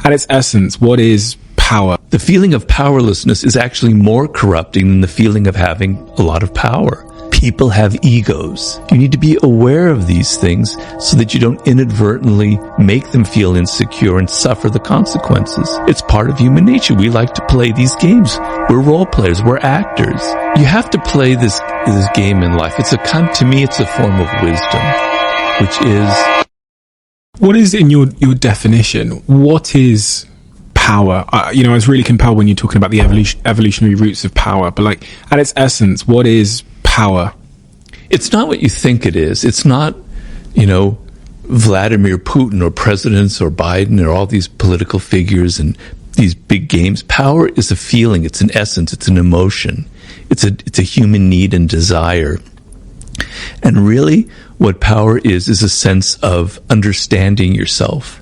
At its essence, what is power? The feeling of powerlessness is actually more corrupting than the feeling of having a lot of power. People have egos. You need to be aware of these things so that you don't inadvertently make them feel insecure and suffer the consequences. It's part of human nature. We like to play these games. We're role players. We're actors. You have to play this game in life. To me, it's a form of wisdom, which is... What is, in your definition, what is power? I was really compelled when you're talking about the evolutionary roots of power, but like, at its essence, what is power? It's not what you think it is. It's not, Vladimir Putin or presidents or Biden or all these political figures and these big games. Power is a feeling. It's an essence. It's an emotion. It's a human need and desire. And really, what power is a sense of understanding yourself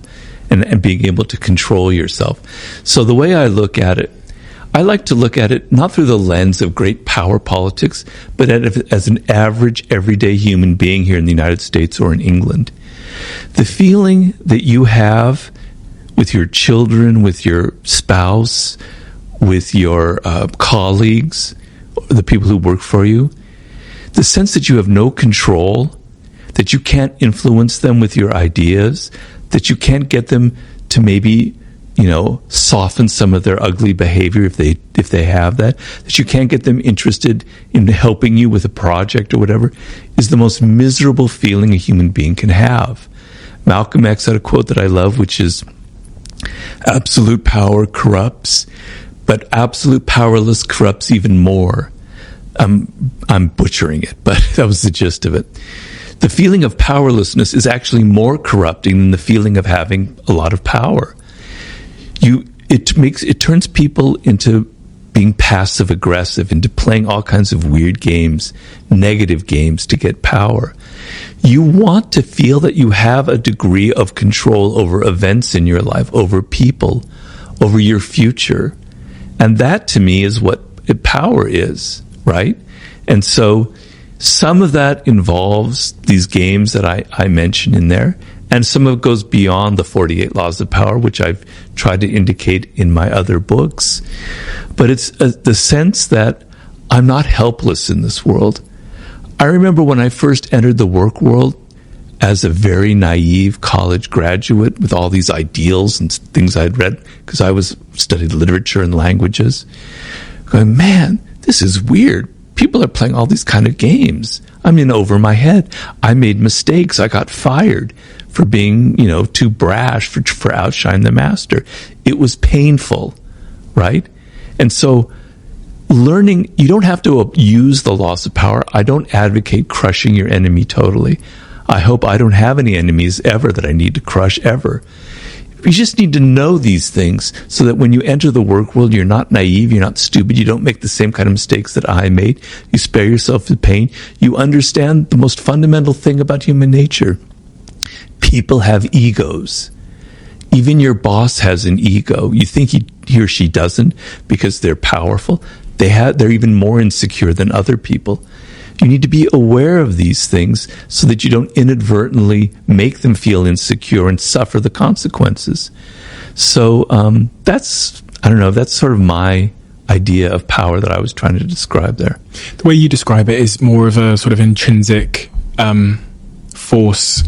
and being able to control yourself. So the way I look at it, I like to look at it not through the lens of great power politics, but as an average, everyday human being here in the United States or in England. The feeling that you have with your children, with your spouse, with your colleagues, the people who work for you, the sense that you have no control, that you can't influence them with your ideas, that you can't get them to maybe, soften some of their ugly behavior if they have that you can't get them interested in helping you with a project or whatever, is the most miserable feeling a human being can have. Malcolm X had a quote that I love, which is, "Absolute power corrupts, but absolute powerless corrupts even more." I'm butchering it, but that was the gist of it. The feeling of powerlessness is actually more corrupting than the feeling of having a lot of power. It turns people into being passive aggressive, into playing all kinds of weird games, negative games to get power. You want to feel that you have a degree of control over events in your life, over people, over your future. And that to me is what power is, right? And so some of that involves these games that I mentioned in there, and some of it goes beyond the 48 laws of power, which I've tried to indicate in my other books. But it's the sense that I'm not helpless in this world. I remember when I first entered the work world as a very naive college graduate with all these ideals and things I'd read, because I studied literature and languages, going, man, this is weird. People are playing all these kind of games. I'm in over my head. I made mistakes. I got fired for being, too brash, for outshining the master. It was painful, right? And so learning, you don't have to use the laws of power. I don't advocate crushing your enemy totally. I hope I don't have any enemies ever that I need to crush ever. You just need to know these things so that when you enter the work world, you're not naive, you're not stupid, you don't make the same kind of mistakes that I made. You spare yourself the pain. You understand the most fundamental thing about human nature. People have egos. Even your boss has an ego. You think he or she doesn't because they're powerful. They're even more insecure than other people. You need to be aware of these things so that you don't inadvertently make them feel insecure and suffer the consequences. So that's sort of my idea of power that I was trying to describe there. The way you describe it is more of a sort of intrinsic force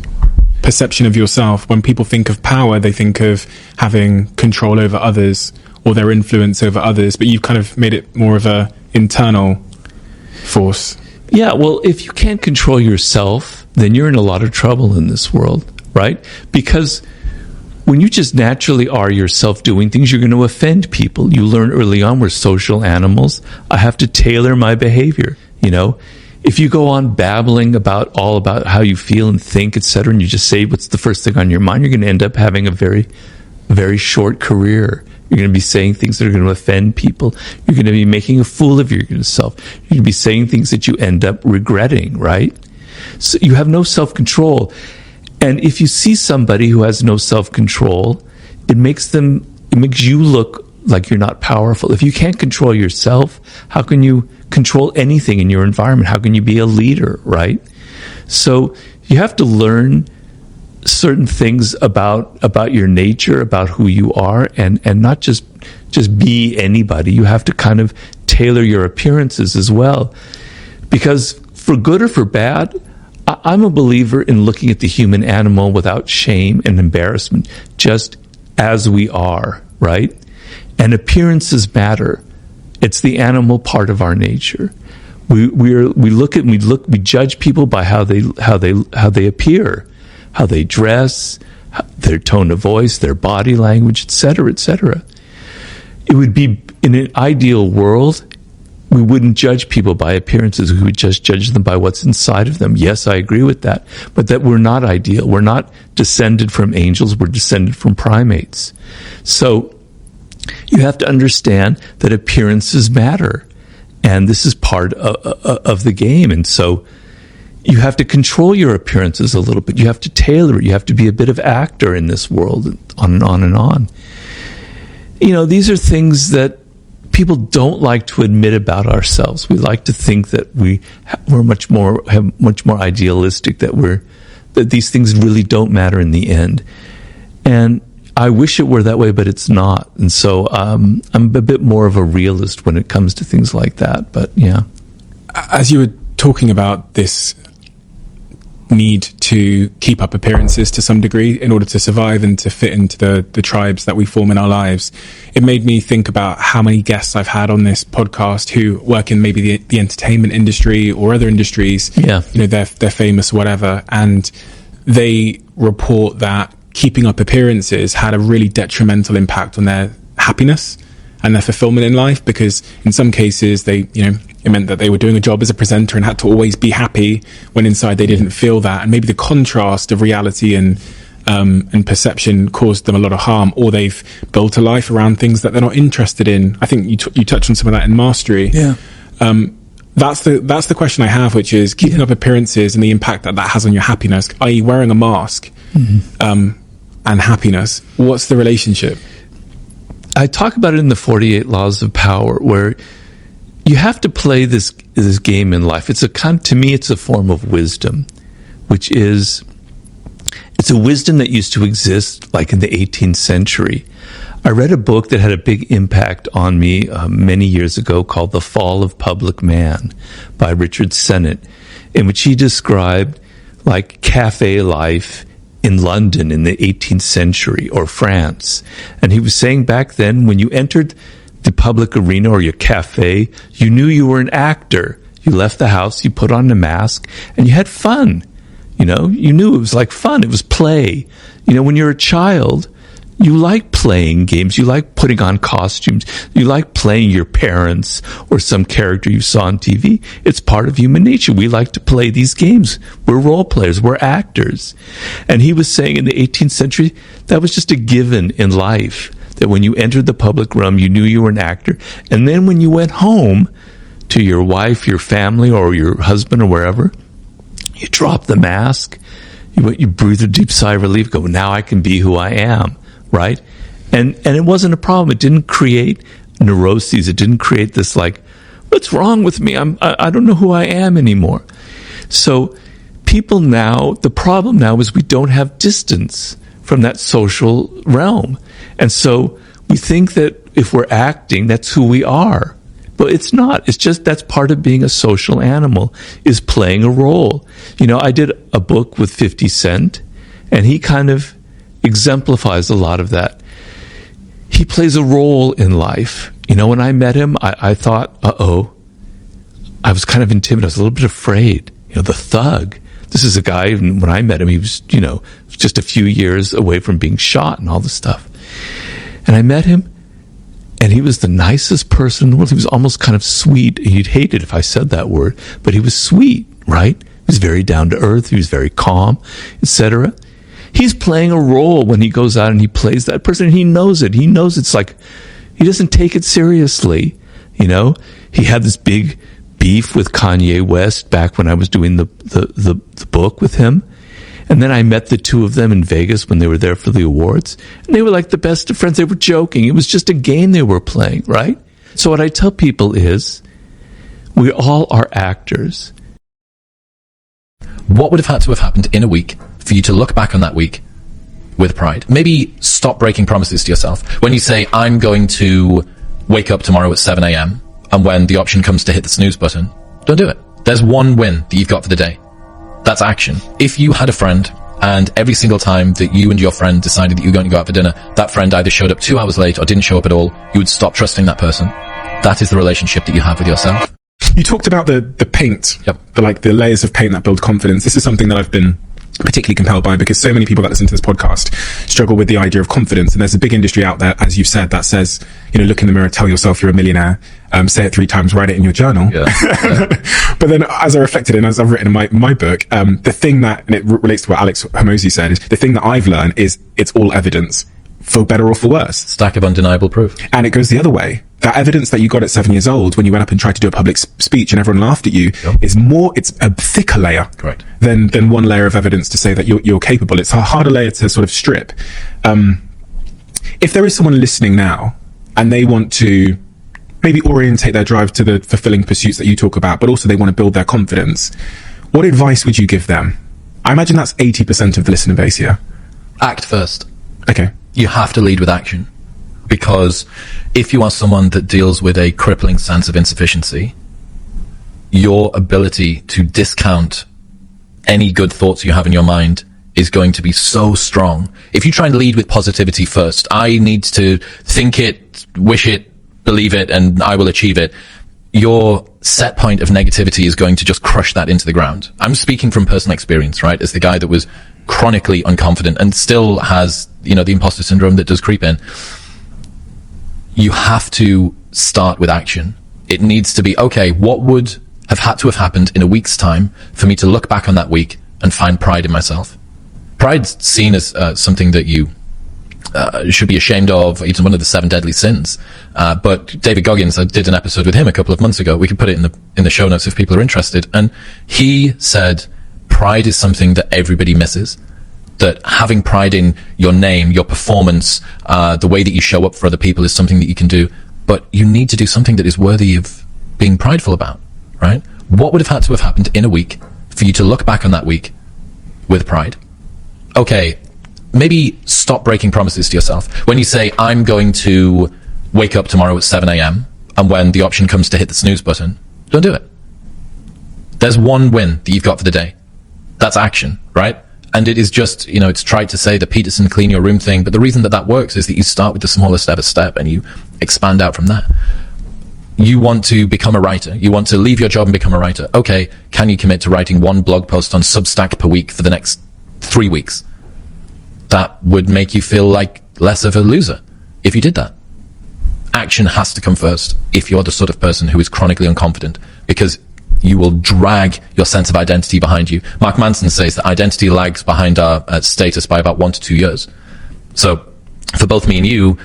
perception of yourself. When people think of power, they think of having control over others or their influence over others, but you've kind of made it more of a internal force. Yeah, well, if you can't control yourself, then you're in a lot of trouble in this world, right? Because when you just naturally are yourself doing things, you're going to offend people. You learn early on we're social animals. I have to tailor my behavior, If you go on babbling about how you feel and think, etc., and you just say what's the first thing on your mind, you're going to end up having a very, very short career. You're going to be saying things that are going to offend people. You're going to be making a fool of yourself. You're going to be saying things that you end up regretting, right? So you have no self-control. And if you see somebody who has no self-control, it makes you look like you're not powerful. If you can't control yourself, how can you control anything in your environment? How can you be a leader, right? So you have to learn certain things about your nature, about who you are, and not just be anybody. You have to kind of tailor your appearances as well. Because for good or for bad, I'm a believer in looking at the human animal without shame and embarrassment, just as we are, right? And appearances matter. It's the animal part of our nature. We judge people by how they appear, how they dress, their tone of voice, their body language, etc., etc. It would be, in an ideal world, we wouldn't judge people by appearances. We would just judge them by what's inside of them. Yes, I agree with that. But that we're not ideal. We're not descended from angels. We're descended from primates. So you have to understand that appearances matter. And this is part of the game. And so you have to control your appearances a little bit. You have to tailor it. You have to be a bit of actor in this world, on and on and on. These are things that people don't like to admit about ourselves. We like to think that we're much more idealistic, that these things really don't matter in the end. And I wish it were that way, but it's not. And so I'm a bit more of a realist when it comes to things like that. But yeah. As you were talking about this need to keep up appearances to some degree in order to survive and to fit into the tribes that we form in our lives, it made me think about how many guests I've had on this podcast who work in maybe the entertainment industry or other industries. Yeah. They're famous, whatever, and they report that keeping up appearances had a really detrimental impact on their happiness and their fulfillment in life, because in some cases it meant that they were doing a job as a presenter and had to always be happy when inside they didn't feel that. And maybe the contrast of reality and perception caused them a lot of harm, or they've built a life around things that they're not interested in. I think you touched on some of that in Mastery. Yeah. That's the question I have, which is keeping up appearances and the impact that has on your happiness, i.e. wearing a mask, and happiness. What's the relationship? I talk about it in the 48 Laws of Power, where you have to play this game in life. To me, it's a form of wisdom, which is, it's a wisdom that used to exist like in the 18th century. I read a book that had a big impact on me many years ago called The Fall of Public Man by Richard Sennett, in which he described like cafe life in London in the 18th century or France. And he was saying back then, when you entered the public arena or your cafe, you knew you were an actor. You left the house, you put on a mask, and you had fun. You knew it was like fun. It was play. When you're a child, you like playing games. You like putting on costumes. You like playing your parents or some character you saw on TV. It's part of human nature. We like to play these games. We're role players. We're actors. And he was saying in the 18th century, that was just a given in life, that when you entered the public realm, you knew you were an actor. And then when you went home to your wife, your family, or your husband or wherever, you dropped the mask. You breathe a deep sigh of relief, go, now I can be who I am. Right? And it wasn't a problem. It didn't create neuroses. It didn't create this like, what's wrong with me? I don't know who I am anymore. So people now, the problem now is we don't have distance from that social realm. And so we think that if we're acting, that's who we are. But it's not. It's just that's part of being a social animal, is playing a role. I did a book with 50 Cent, and he kind of exemplifies a lot of that. He plays a role in life. When I met him, I thought, I was kind of intimidated. I was a little bit afraid. The thug. This is a guy, when I met him, he was, just a few years away from being shot and all this stuff. And I met him, and he was the nicest person in the world. He was almost kind of sweet. He'd hate it if I said that word, but he was sweet, right? He was very down to earth. He was very calm, etc. He's playing a role when he goes out and he plays that person. And he knows it. He knows it's like, he doesn't take it seriously. He had this big beef with Kanye West back when I was doing the book with him. And then I met the two of them in Vegas when they were there for the awards. And they were like the best of friends. They were joking. It was just a game they were playing, right? So what I tell people is, we all are actors. What would have had to have happened in a week for you to look back on that week with pride. Maybe stop breaking promises to yourself. When you say, I'm going to wake up tomorrow at 7 a.m. and when the option comes to hit the snooze button, don't do it. There's one win that you've got for the day. That's action. If you had a friend and every single time that you and your friend decided that you were going to go out for dinner, that friend either showed up 2 hours late or didn't show up at all, you would stop trusting that person. That is the relationship that you have with yourself. You talked about the paint, Yep. the layers of paint that build confidence. This is something that I've been particularly compelled by because so many people that listen to this podcast struggle with the idea of confidence. And there's a big industry out there, as you've said, that says, look in the mirror, tell yourself you're a millionaire, say it 3 times, write it in your journal. Yeah. But then as I reflected and as I've written in my book, the thing that, and it relates to what Alex Hormozi said, is the thing that I've learned is it's all evidence, for better or for worse. Stack of undeniable proof. And it goes the other way. That evidence that you got at 7 years old when you went up and tried to do a public speech and everyone laughed at you is it's a thicker layer Correct. than one layer of evidence to say that you're capable. It's a harder layer to sort of strip. If there is someone listening now and they want to maybe orientate their drive to the fulfilling pursuits that you talk about, but also they want to build their confidence, what advice would you give them? I imagine that's 80% of the listener base here. Act first. Okay. You have to lead with action. Because if you are someone that deals with a crippling sense of insufficiency, your ability to discount any good thoughts you have in your mind is going to be so strong. If you try and lead with positivity first, I need to think it, wish it, believe it, and I will achieve it, your set point of negativity is going to just crush that into the ground. I'm speaking from personal experience, right? As the guy that was chronically unconfident and still has, the imposter syndrome that does creep in. You have to start with action. It needs to be, okay, what would have had to have happened in a week's time for me to look back on that week and find pride in myself? Pride's seen as something that you should be ashamed of. It's one of the 7 deadly sins. But David Goggins, I did an episode with him a couple of months ago. We can put it in the show notes if people are interested. And he said pride is something that everybody misses. That having pride in your name, your performance, the way that you show up for other people is something that you can do. But you need to do something that is worthy of being prideful about, right? What would have had to have happened in a week for you to look back on that week with pride? Okay, maybe stop breaking promises to yourself. When you say, I'm going to wake up tomorrow at 7 a.m. and when the option comes to hit the snooze button, don't do it. There's one win that you've got for the day. That's action, right? And it is just, it's tried to say the Peterson clean your room thing, but the reason that works is that you start with the smallest ever step and you expand out from that. You want to become a writer. You want to leave your job and become a writer. Okay, can you commit to writing 1 blog post on Substack per week for the next 3 weeks? That would make you feel like less of a loser if you did that. Action has to come first if you're the sort of person who is chronically unconfident, because you will drag your sense of identity behind you. Mark Manson says that identity lags behind our status by about 1 to 2 years. So for both me and you,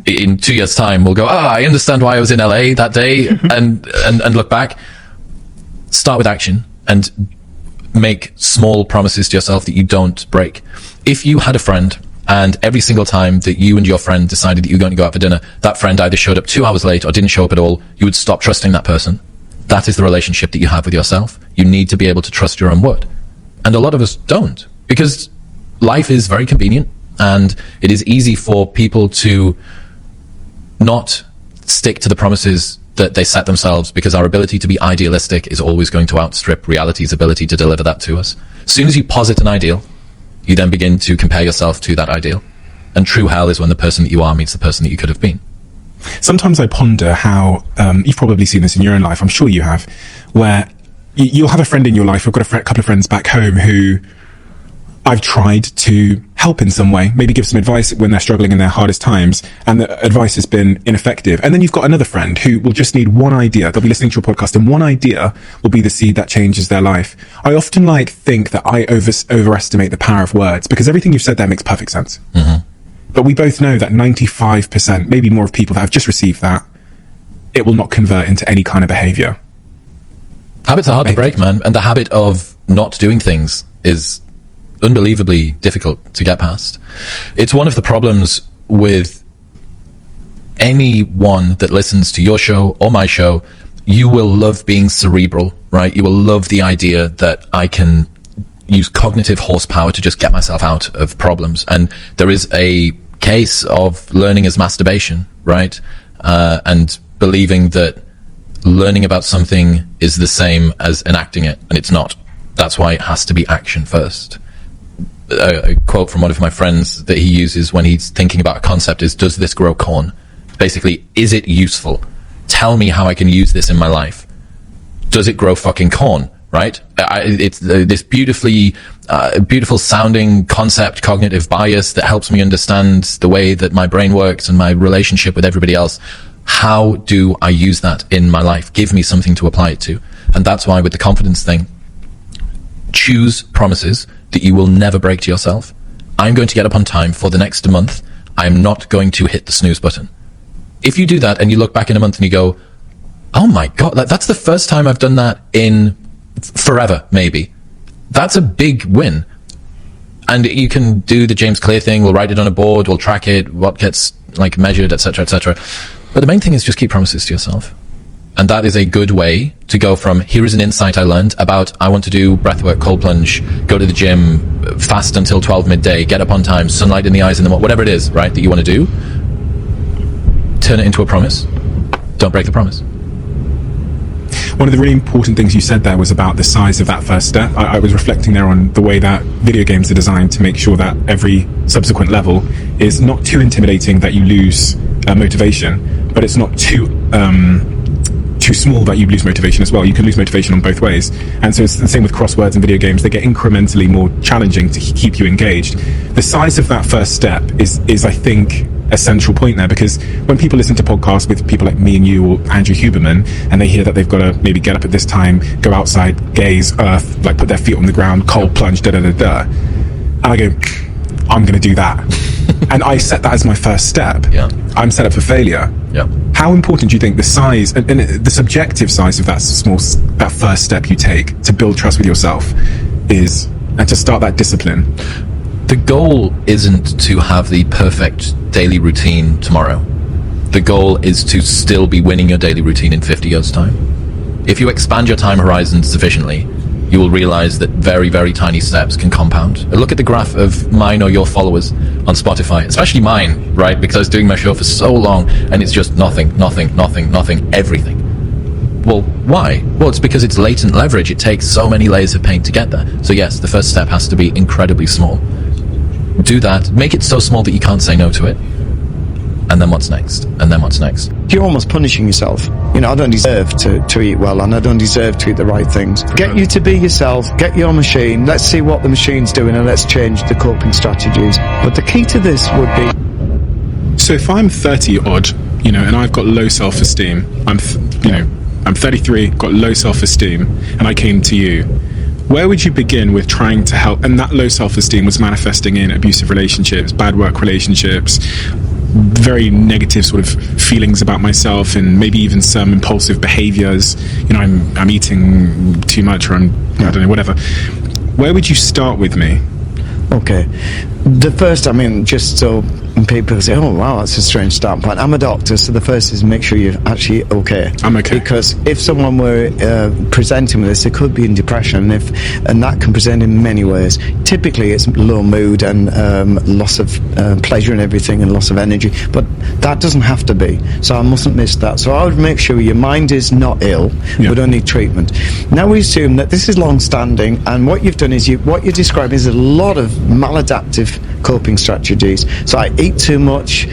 in 2 years' time, we'll go, I understand why I was in LA that day, and look back. Start with action and make small promises to yourself that you don't break. If you had a friend and every single time that you and your friend decided that you were going to go out for dinner, that friend either showed up 2 hours late or didn't show up at all, you would stop trusting that person. That is the relationship that you have with yourself. You need to be able to trust your own word. And a lot of us don't, because life is very convenient and it is easy for people to not stick to the promises that they set themselves, because our ability to be idealistic is always going to outstrip reality's ability to deliver that to us. As soon as you posit an ideal, you then begin to compare yourself to that ideal. And true hell is when the person that you are meets the person that you could have been. Sometimes I ponder how, you've probably seen this in your own life, I'm sure you have, where you'll have a friend in your life. I've got a couple of friends back home who I've tried to help in some way, maybe give some advice when they're struggling in their hardest times, and the advice has been ineffective. And then you've got another friend who will just need one idea. They'll be listening to your podcast and one idea will be the seed that changes their life. I often think that I overestimate the power of words, because everything you've said there makes perfect sense. Mm-hmm. But we both know that 95%, maybe more of people that have just received that, it will not convert into any kind of behavior. Habits are hard to break, man. And the habit of not doing things is unbelievably difficult to get past. It's one of the problems with anyone that listens to your show or my show. You will love being cerebral, right? You will love the idea that I can use cognitive horsepower to just get myself out of problems. And there is a case of learning as masturbation, right? And believing that learning about something is the same as enacting it, and it's not. That's why it has to be action first. A quote from one of my friends that he uses when he's thinking about a concept is, does this grow corn? Basically, is it useful? Tell me how I can use this in my life. Does it grow fucking corn? Right? It's this beautiful sounding concept, cognitive bias that helps me understand the way that my brain works and my relationship with everybody else. How do I use that in my life? Give me something to apply it to. And that's why with the confidence thing, choose promises that you will never break to yourself. I'm going to get up on time for the next month. I'm not going to hit the snooze button. If you do that and you look back in a month and you go, oh my God, that's the first time I've done that in forever, maybe. That's a big win. And you can do the James Clear thing. We'll write it on a board. We'll track it, what gets like measured, etc., etc. But the main thing is just keep promises to yourself. And that is a good way to go from, here is an insight I learned about, I want to do breathwork, cold plunge, go to the gym, fast until 12 midday, get up on time, sunlight in the eyes in the morning, whatever it is, right, that you want to do. Turn it into a promise. Don't break the promise. One of the really important things you said there was about the size of that first step. I was reflecting there on the way that video games are designed to make sure that every subsequent level is not too intimidating that you lose motivation, but it's not too small that you lose motivation as well. You can lose motivation on both ways. And so it's the same with crosswords and video games. They get incrementally more challenging to keep you engaged. The size of that first step is I think, a central point there, because when people listen to podcasts with people like me and you or Andrew Huberman, and they hear that they've got to maybe get up at this time, go outside, gaze, earth, like put their feet on the ground, cold plunge, and I go, I'm going to do that. And I set that as my first step. Yeah. I'm set up for failure. Yeah. How important do you think the size and the subjective size of that first step you take to build trust with yourself is, and to start that discipline? The goal isn't to have the perfect daily routine tomorrow. The goal is to still be winning your daily routine in 50 years' time. If you expand your time horizon sufficiently, you will realize that very, very tiny steps can compound. Look at the graph of mine or your followers on Spotify, especially mine, right? Because I was doing my show for so long and it's just nothing, everything. Well, why? Well, it's because it's latent leverage. It takes so many layers of paint to get there. So yes, the first step has to be incredibly small. Do that, make it so small that you can't say no to it. And then what's next? And then what's next? You're almost punishing yourself. You know, I don't deserve to eat well, and I don't deserve to eat the right things. Get you to be yourself, get your machine, let's see what the machine's doing, and let's change the coping strategies. But the key to this would be... So if I'm 30 odd, you know, and I've got low self-esteem, I'm 33, got low self-esteem, and I came to you, where would you begin with trying to help? And that low self-esteem was manifesting in abusive relationships, bad work relationships, very negative sort of feelings about myself, and maybe even some impulsive behaviors. You know, I'm eating too much, or I don't know, whatever. Where would you start with me? Okay. The first, just so people say, oh wow, that's a strange start point. I'm a doctor, so the first is make sure you're actually okay. I'm okay. Because if someone were presenting with this, they could be in depression, and that can present in many ways. Typically it's low mood and loss of pleasure and everything, and loss of energy, but that doesn't have to be. So I mustn't miss that. So I would make sure your mind is not ill, but only treatment. Now we assume that this is long-standing, and what you've done is what you're describing is a lot of maladaptive coping strategies. So I eat too much,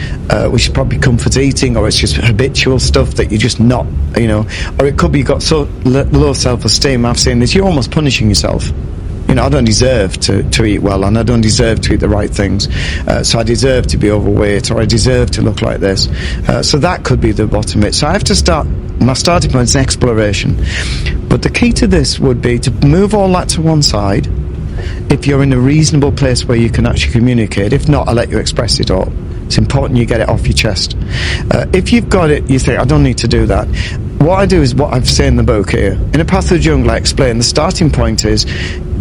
which is probably comfort eating, or it's just habitual stuff that you're just not, or it could be you've got so low self-esteem. I've seen this, you're almost punishing yourself. I don't deserve to eat well, and I don't deserve to eat the right things, so I deserve to be overweight, or I deserve to look like this. So that could be the bottom of it. So I have to start, my starting point is exploration. But the key to this would be to move all that to one side. If you're in a reasonable place where you can actually communicate. If not, I'll let you express it all. It's important you get it off your chest. If you've got it, you think, I don't need to do that. What I do is what I've said in the book here. In A Path of the Jungle, I explain the starting point is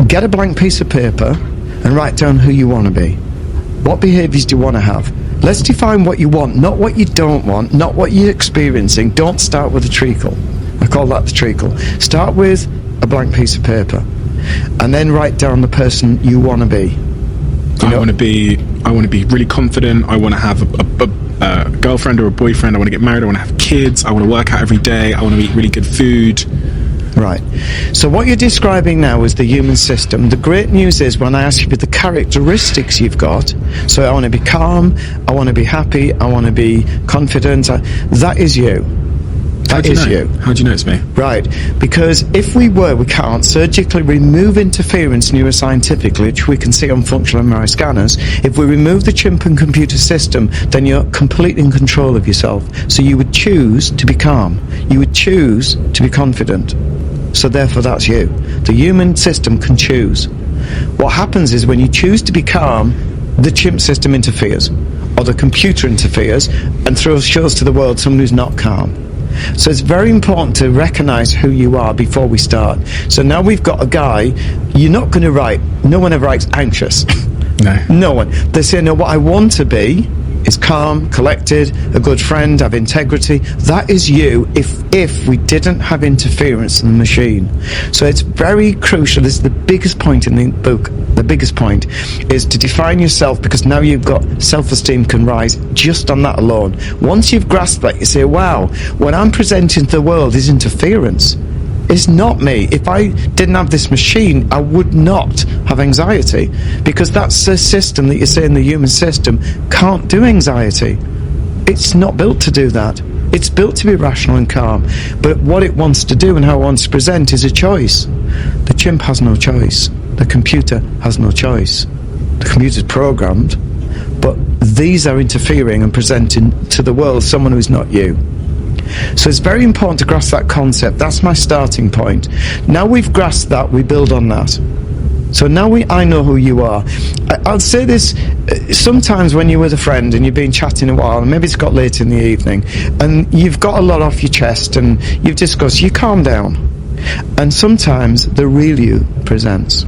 get a blank piece of paper and write down who you want to be. What behaviours do you want to have? Let's define what you want, not what you don't want, not what you're experiencing. Don't start with a treacle. I call that the treacle. Start with a blank piece of paper. and then write down the person you want to be. I want to be really confident. I want to have a girlfriend or a boyfriend. I want to get married. I want to have kids. I want to work out every day. I want to eat really good food. Right. So what you're describing now is the human system. The great news is when I ask you for the characteristics you've got, so I want to be calm, I want to be happy, I want to be confident, that is you. That is you. How do you know it's me? Right, because if we can't surgically remove interference neuroscientifically, which we can see on functional MRI scanners. If we remove the chimp and computer system, then you're completely in control of yourself. So you would choose to be calm. You would choose to be confident. So therefore that's you. The human system can choose. What happens is when you choose to be calm, the chimp system interferes, or the computer interferes, and shows to the world someone who's not calm. So it's very important to recognize who you are before we start. So now we've got a guy, you're not going to write, no one ever writes anxious. No. No one. They say, no, what I want to be is calm, collected, a good friend, have integrity. That is you if we didn't have interference in the machine. So it's very crucial. This is the biggest point in the book. The biggest point is to define yourself, because now you've got self-esteem can rise just on that alone. Once you've grasped that, you say, wow, what I'm presenting to the world is interference. It's not me. If I didn't have this machine, I would not have anxiety, because that's the system that you're saying the human system can't do anxiety. It's not built to do that. It's built to be rational and calm. But what it wants to do and how it wants to present is a choice. The chimp has no choice. The computer has no choice. The computer's programmed, but these are interfering and presenting to the world someone who's not you. So it's very important to grasp that concept. That's my starting point. Now we've grasped that, we build on that. So now I know who you are. I'll say this, sometimes when you're with a friend and you've been chatting a while, and maybe it's got late in the evening, and you've got a lot off your chest and you've discussed, you calm down. And sometimes the real you presents.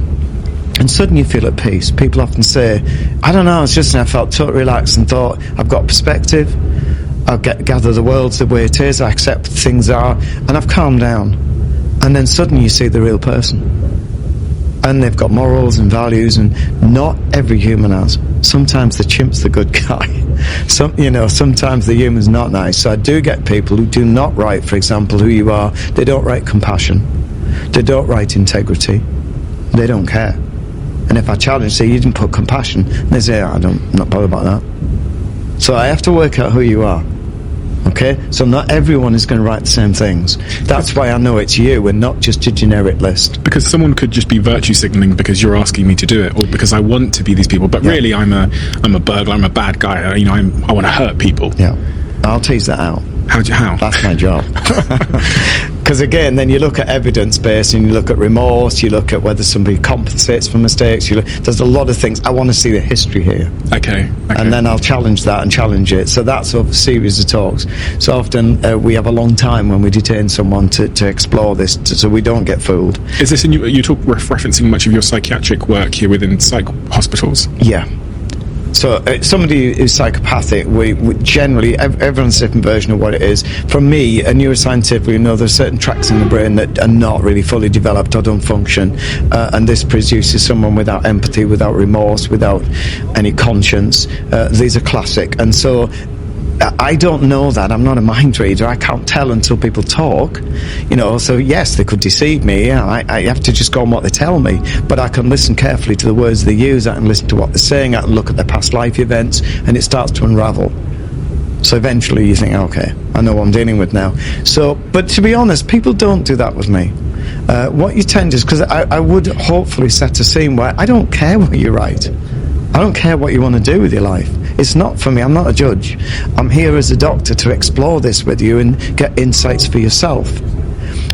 And suddenly you feel at peace. People often say, I don't know, it's just I felt totally relaxed and thought, I've got perspective. I gather the world's the way it is, I accept things are, and I've calmed down. And then suddenly you see the real person. And they've got morals and values, and not every human has. Sometimes the chimp's the good guy. Sometimes the human's not nice. So I do get people who do not write, for example, who you are. They don't write compassion. They don't write integrity. They don't care. And if I challenge, say, you didn't put compassion, they say, I'm not bothered about that. So I have to work out who you are. Okay? So not everyone is going to write the same things. That's why I know it's you and not just a generic list. Because someone could just be virtue signaling because you're asking me to do it, or because I want to be these people. But really, I'm a burglar. I'm a bad guy. I want to hurt people. Yeah. I'll tease that out. How? That's my job. Because again, then you look at evidence base, and you look at remorse, you look at whether somebody compensates for mistakes. There's a lot of things. I want to see the history here. Okay. And then I'll challenge that and challenge it. So that's a series of talks. So often we have a long time when we detain someone to explore this, so we don't get fooled. Is this you talk referencing much of your psychiatric work here within psych hospitals? Yeah. So somebody who's psychopathic, we generally, everyone's a different version of what it is. For me, neuroscientifically, we know there's certain tracts in the brain that are not really fully developed or don't function, and this produces someone without empathy, without remorse, without any conscience. These are classic, and so I don't know that. I'm not a mind reader. I can't tell until people talk, so yes, they could deceive me. I have to just go on what they tell me, but I can listen carefully to the words they use. I can listen to what they're saying. I can look at their past life events, and it starts to unravel. So eventually you think, okay, I know what I'm dealing with now. So, but to be honest, people don't do that with me. What you tend to is, because I would hopefully set a scene where I don't care what you write. I don't care what you want to do with your life. It's not for me. I'm not a judge. I'm here as a doctor to explore this with you and get insights for yourself.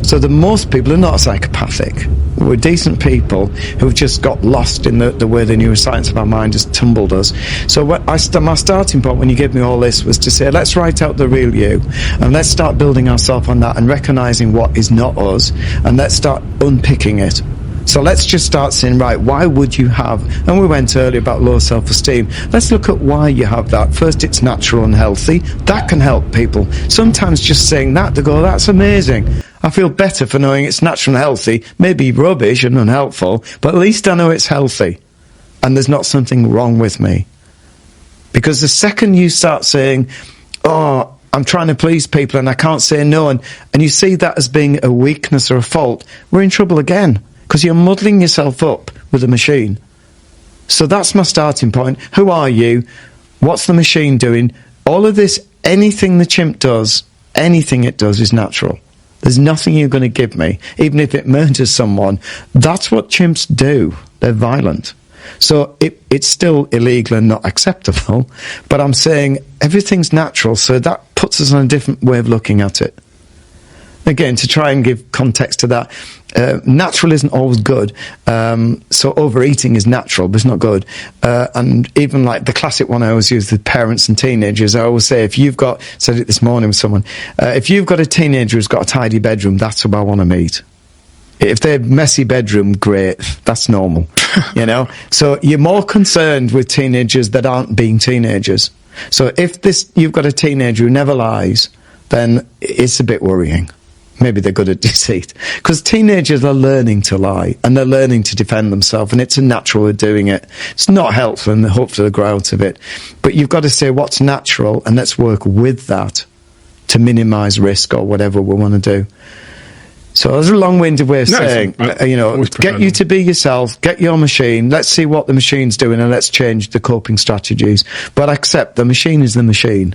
So the most people are not psychopathic. We're decent people who've just got lost in the way the neuroscience of our mind has tumbled us. So my starting point when you gave me all this was to say, let's write out the real you, and let's start building ourselves on that and recognizing what is not us, and let's start unpicking it. So let's just start saying, right, why would you have, and we went earlier about low self-esteem, let's look at why you have that. First, it's natural and healthy. That can help people. Sometimes just saying that, they go, that's amazing. I feel better for knowing it's natural and healthy, maybe rubbish and unhelpful, but at least I know it's healthy and there's not something wrong with me. Because the second you start saying, oh, I'm trying to please people and I can't say no, and you see that as being a weakness or a fault, we're in trouble again, because you're muddling yourself up with a machine. So that's my starting point. Who are you? What's the machine doing? All of this, anything the chimp does, anything it does is natural. There's nothing you're going to give me, even if it murders someone. That's what chimps do. They're violent. So it's still illegal and not acceptable, but I'm saying everything's natural, so that puts us on a different way of looking at it. Again, to try and give context to that, natural isn't always good. So overeating is natural, but it's not good. And even like the classic one I always use with parents and teenagers, I always say, if you've got, said it this morning with someone, if you've got a teenager who's got a tidy bedroom, that's who I want to meet. If they're messy bedroom, great, that's normal, you know. So you're more concerned with teenagers that aren't being teenagers. So if you've got a teenager who never lies, then it's a bit worrying. Maybe they're good at deceit. Because teenagers are learning to lie, and they're learning to defend themselves, and it's a natural way of doing it. It's not helpful, and hopefully they'll grow out of it. But you've got to say what's natural, and let's work with that to minimise risk or whatever we want to do. So there's a long-winded way of saying, get you to be yourself, get your machine, let's see what the machine's doing, and let's change the coping strategies. But accept the machine is the machine.